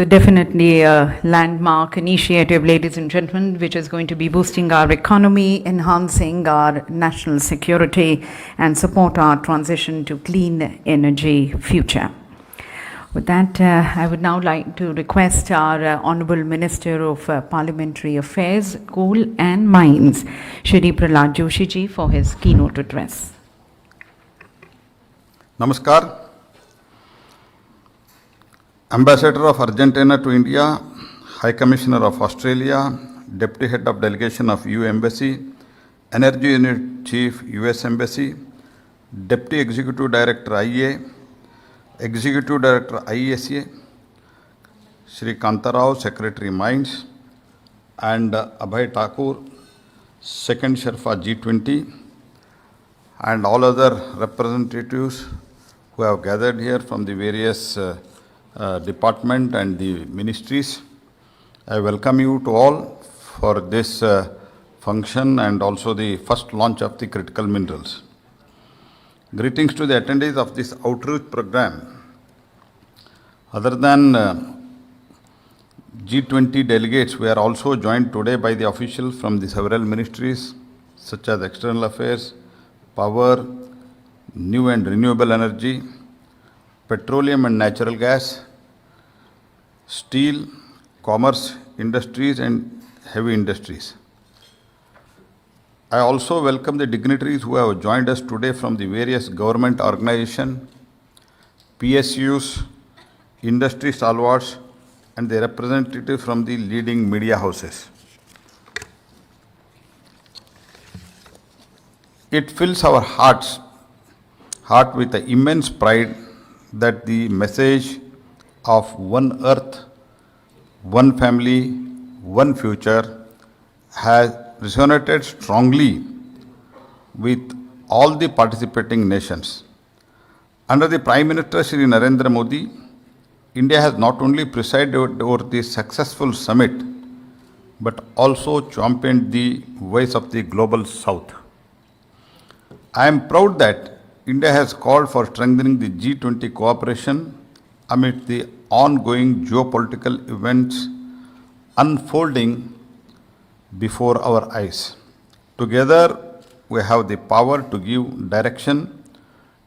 So definitely a landmark initiative, ladies and gentlemen, which is going to be boosting our economy, enhancing our national security, and support our transition to clean energy future. With that, I would now like to request our Honourable Minister of Parliamentary Affairs, Coal and Mines, Shri Prahlad Joshi ji, for his keynote address. Namaskar. Ambassador of Argentina to India, High Commissioner of Australia, Deputy Head of Delegation of EU Embassy, Energy Unit Chief US Embassy, Deputy Executive Director IEA, Executive Director IESA, Shri Kantarao, Secretary Mines, and Abhay Thakur, Second Sherpa G20, and all other representatives who have gathered here from the various department and the ministries. I welcome you to all for this function and also the first launch of the critical minerals. Greetings to the attendees of this outreach program. Other than G20 delegates, we are also joined today by the officials from the several ministries such as External Affairs, Power, New and Renewable Energy, Petroleum and Natural Gas, Steel, Commerce, Industries and Heavy Industries. I also welcome the dignitaries who have joined us today from the various government organizations, PSUs, industry stalwarts, and the representatives from the leading media houses. It fills our heart with the immense pride that the message of one earth, one family, one future has resonated strongly with all the participating nations. Under the Prime Minister Shri Narendra Modi, India has not only presided over the successful summit, but also championed the voice of the global South. I am proud that India has called for strengthening the G20 cooperation amid the ongoing geopolitical events unfolding before our eyes. Together, we have the power to give direction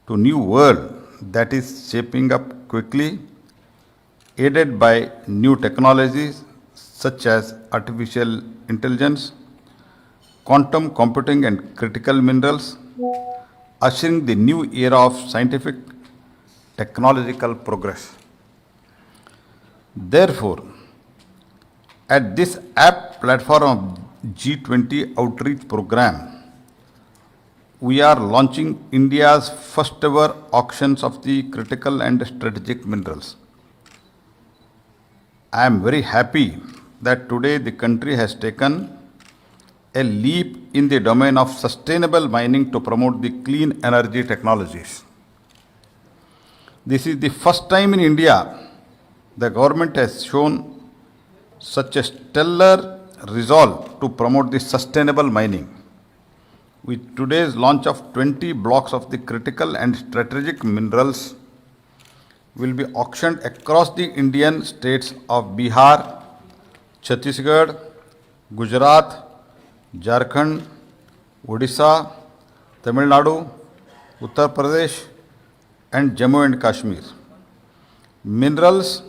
to a new world that is shaping up quickly, aided by new technologies such as artificial intelligence, quantum computing and critical minerals, ushering the new era of scientific technological progress. Therefore, at this apt platform of G20 outreach program, we are launching India's first ever auctions of the critical and strategic minerals. I am very happy that today the country has taken a leap in the domain of sustainable mining to promote the clean energy technologies. This is the first time in India the government has shown such a stellar resolve to promote the sustainable mining. With today's launch of 20 blocks of the critical and strategic minerals will be auctioned across the Indian states of Bihar, Chhattisgarh, Gujarat, Jharkhand, Odisha, Tamil Nadu, Uttar Pradesh and Jammu and Kashmir. Minerals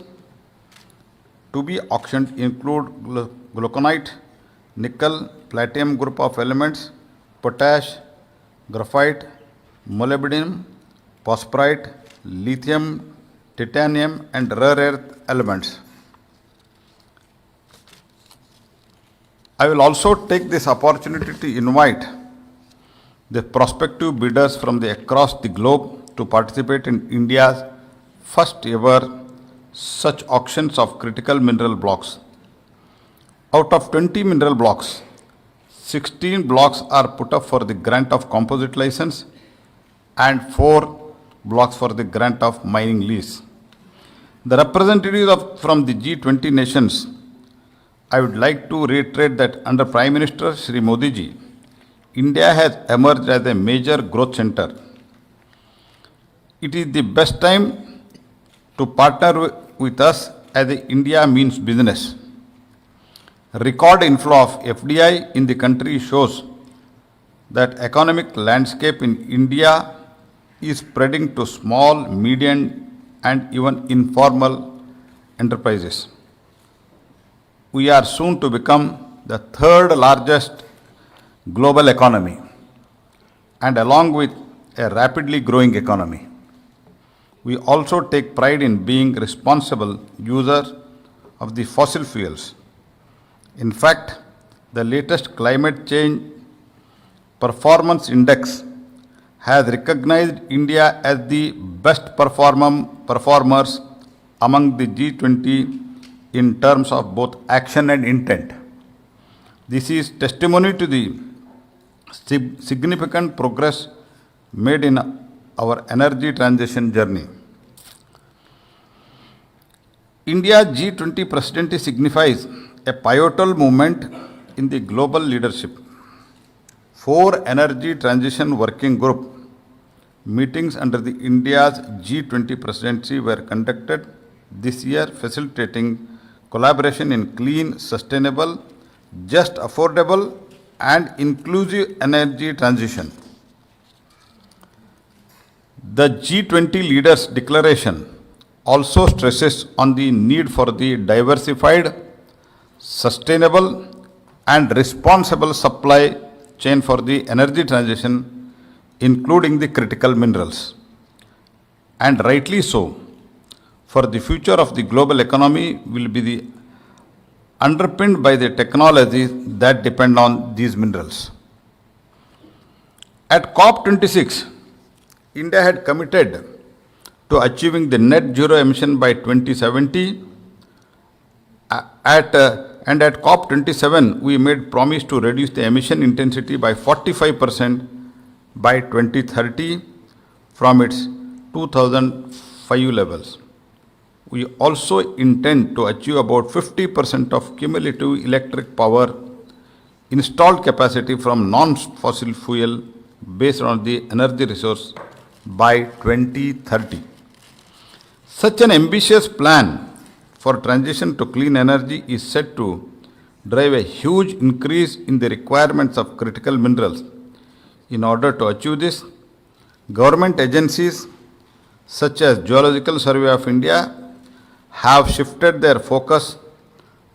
to be auctioned include glauconite, nickel, platinum group of elements, potash, graphite, molybdenum, phosphorite, lithium, titanium and rare earth elements. I will also take this opportunity to invite the prospective bidders from across the globe to participate in India's first ever such auctions of critical mineral blocks. Out of 20 mineral blocks, 16 blocks are put up for the grant of composite license and 4 blocks for the grant of mining lease. The representatives from the G20 nations, I would like to reiterate that under Prime Minister Shri Modi ji, India has emerged as a major growth center. It is the best time to partner with us as India means business. Record inflow of FDI in the country shows that economic landscape in India is spreading to small, medium and even informal enterprises. We are soon to become the third largest global economy and along with a rapidly growing economy. We also take pride in being responsible users of the fossil fuels. In fact, the latest climate change performance index has recognized India as the best performers among the G20 in terms of both action and intent. This is testimony to the significant progress made in our energy transition journey. India's G20 presidency signifies a pivotal moment in the global leadership. 4 energy transition working group meetings under the India's G20 presidency were conducted this year, facilitating collaboration in clean, sustainable, just, affordable and inclusive energy transition. The G20 leaders' declaration also stresses on the need for the diversified, sustainable and responsible supply chain for the energy transition, including the critical minerals. And rightly so, for the future of the global economy will be underpinned by the technologies that depend on these minerals. At COP26, India had committed to achieving the net zero emission by 2070. At COP27, we made promise to reduce the emission intensity by 45% by 2030 from its 2005 levels. We also intend to achieve about 50% of cumulative electric power installed capacity from non-fossil fuel based on the energy resource by 2030. Such an ambitious plan for transition to clean energy is set to drive a huge increase in the requirements of critical minerals. In order to achieve this, government agencies such as Geological Survey of India have shifted their focus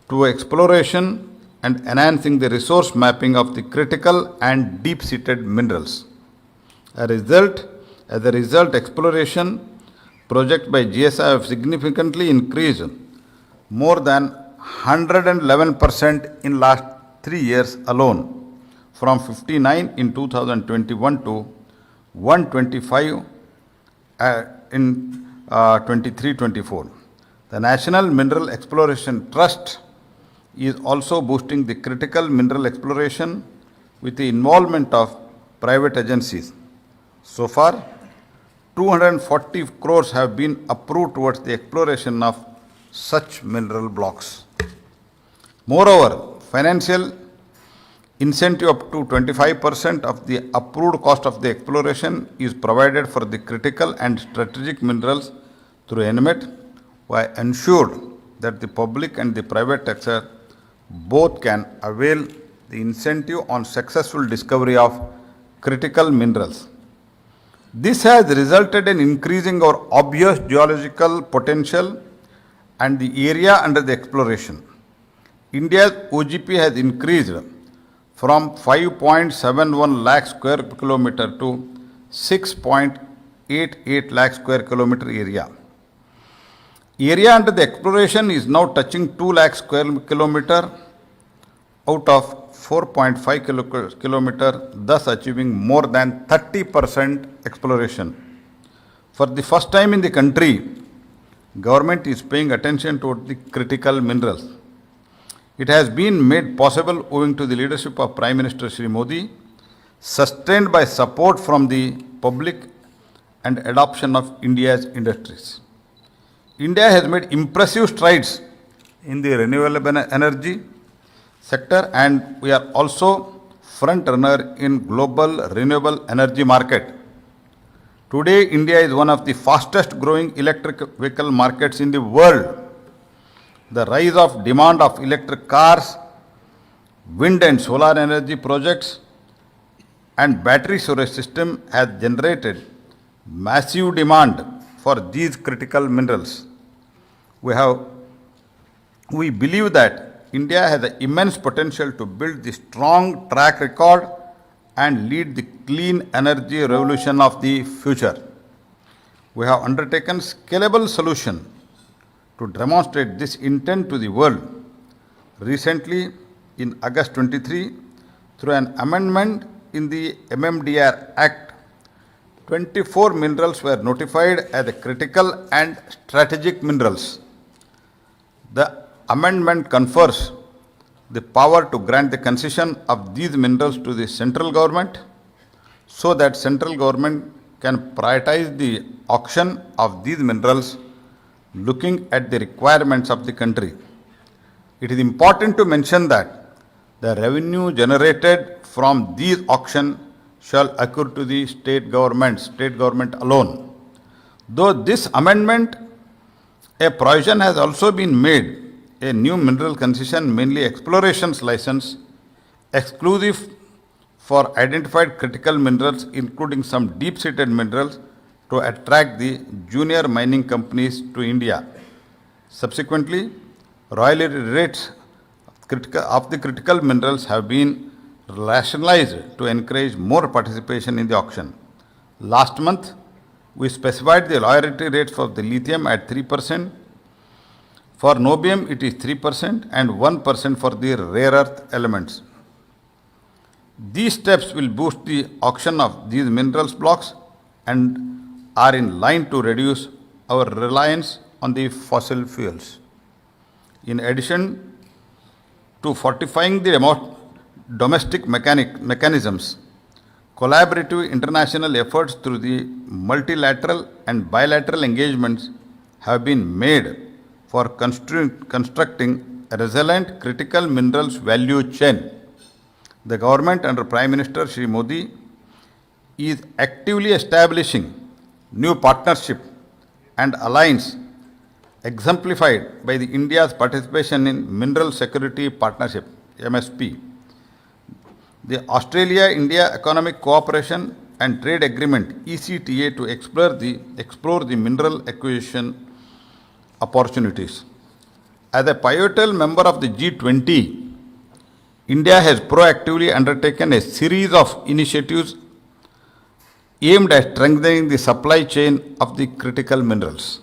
to exploration and enhancing the resource mapping of the critical and deep-seated minerals. As a result, exploration projects by GSI have significantly increased more than 111% in last 3 years alone, from 59 in 2021 to 125 in 23-24. The National Mineral Exploration Trust is also boosting the critical mineral exploration with the involvement of private agencies. So far, 240 crores have been approved towards the exploration of such mineral blocks. Moreover, financial incentive up to 25% of the approved cost of the exploration is provided for the critical and strategic minerals through NMET, while ensured that the public and the private sector both can avail the incentive on successful discovery of critical minerals. This has resulted in increasing our obvious geological potential and the area under the exploration. India's OGP has increased from 5.71 lakh square kilometer to 6.88 lakh square kilometer area. Area under the exploration is now touching 2 lakh square kilometer out of 4.5 kilometer, thus achieving more than 30% exploration. For the first time in the country, government is paying attention to the critical minerals. It has been made possible owing to the leadership of Prime Minister Shri Modi, sustained by support from the public and adoption of India's industries. India has made impressive strides in the renewable energy sector, and we are also front runner in global renewable energy market. Today, India is one of the fastest growing electric vehicle markets in the world. The rise of demand of electric cars, wind and solar energy projects, and battery storage system has generated massive demand for these critical minerals. We believe that India has an immense potential to build the strong track record and lead the clean energy revolution of the future. We have undertaken scalable solution to demonstrate this intent to the world. Recently, in August 23, through an amendment in the MMDR Act, 24 minerals were notified as critical and strategic minerals. The amendment confers the power to grant the concession of these minerals to the central government so that central government can prioritize the auction of these minerals looking at the requirements of the country. It is important to mention that the revenue generated from these auctions shall accrue to the state government alone. Though this amendment, a provision has also been made, a new mineral concession, mainly explorations license, exclusive for identified critical minerals, including some deep-seated minerals, to attract the junior mining companies to India. Subsequently, royalty rates of the critical minerals have been rationalized to encourage more participation in the auction. Last month, we specified the royalty rates for the lithium at 3%. For niobium, it is 3% and 1% for the rare earth elements. These steps will boost the auction of these minerals blocks and are in line to reduce our reliance on the fossil fuels. In addition to fortifying the domestic mechanisms, collaborative international efforts through the multilateral and bilateral engagements have been made for constructing a resilient critical minerals value chain. The government under Prime Minister Shri Modi is actively establishing new partnership and alliance exemplified by the India's participation in Mineral Security Partnership (MSP), the Australia-India Economic Cooperation and Trade Agreement (ECTA) to explore the mineral acquisition opportunities. As a pivotal member of the G20, India has proactively undertaken a series of initiatives aimed at strengthening the supply chain of the critical minerals.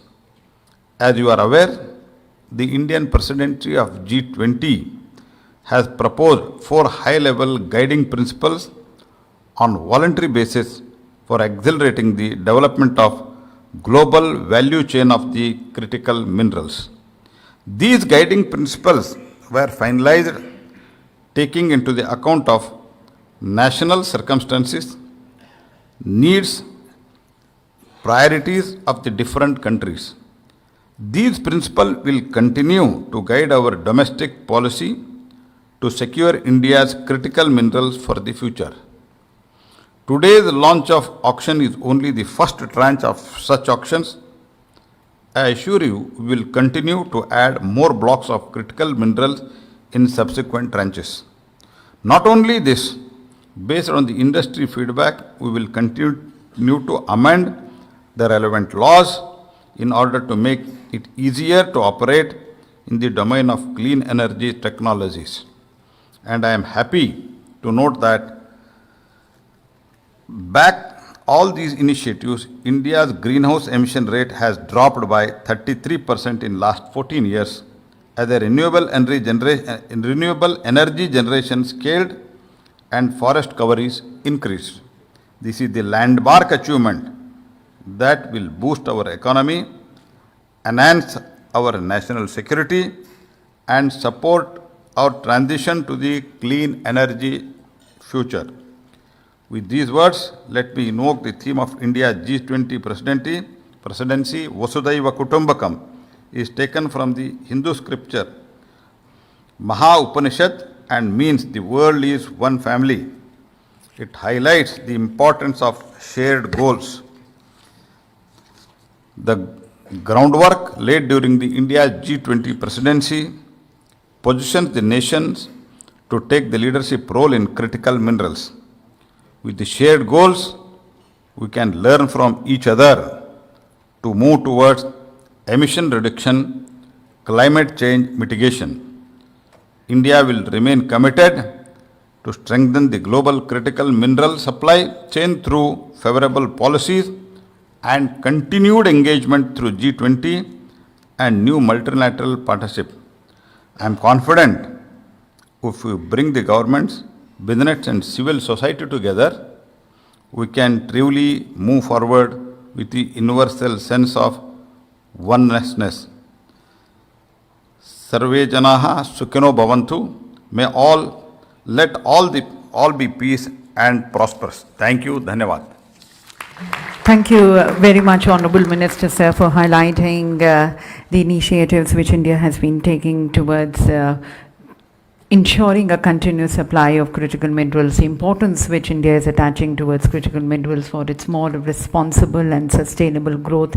As you are aware, the Indian presidency of G20 has proposed 4 high-level guiding principles on voluntary basis for accelerating the development of global value chain of the critical minerals. These guiding principles were finalized taking into the account of national circumstances, needs, priorities of the different countries. These principles will continue to guide our domestic policy to secure India's critical minerals for the future. Today's launch of auction is only the first tranche of such auctions. I assure you, we will continue to add more blocks of critical minerals in subsequent tranches. Not only this, based on the industry feedback, we will continue to amend the relevant laws in order to make it easier to operate in the domain of clean energy technologies. And I am happy to note that back all these initiatives, India's greenhouse emission rate has dropped by 33% in last 14 years as a renewable energy generation scaled and forest cover is increased. This is the landmark achievement that will boost our economy, enhance our national security, and support our transition to the clean energy future. With these words, let me invoke the theme of India's G20 presidency, Vasudhaiva Kutumbakam, is taken from the Hindu scripture Maha Upanishad and means the world is one family. It highlights the importance of shared goals. The Groundwork laid during the India's G20 presidency positions the nations to take the leadership role in critical minerals. With the shared goals, we can learn from each other to move towards emission reduction, climate change mitigation. India will remain committed to strengthen the global critical mineral supply chain through favorable policies and continued engagement through G20 and new multilateral partnership. I am confident if we bring the governments, business and civil society together, we can truly move forward with the universal sense of oneness. Sarve janaha sukhino bhavantu. May let all be peace and prosperous. Thank you. Dhanyavad. Thank you very much, Honorable Minister, sir, for highlighting the initiatives which India has been taking towards ensuring a continuous supply of critical minerals, the importance which India is attaching towards critical minerals for its more responsible and sustainable growth.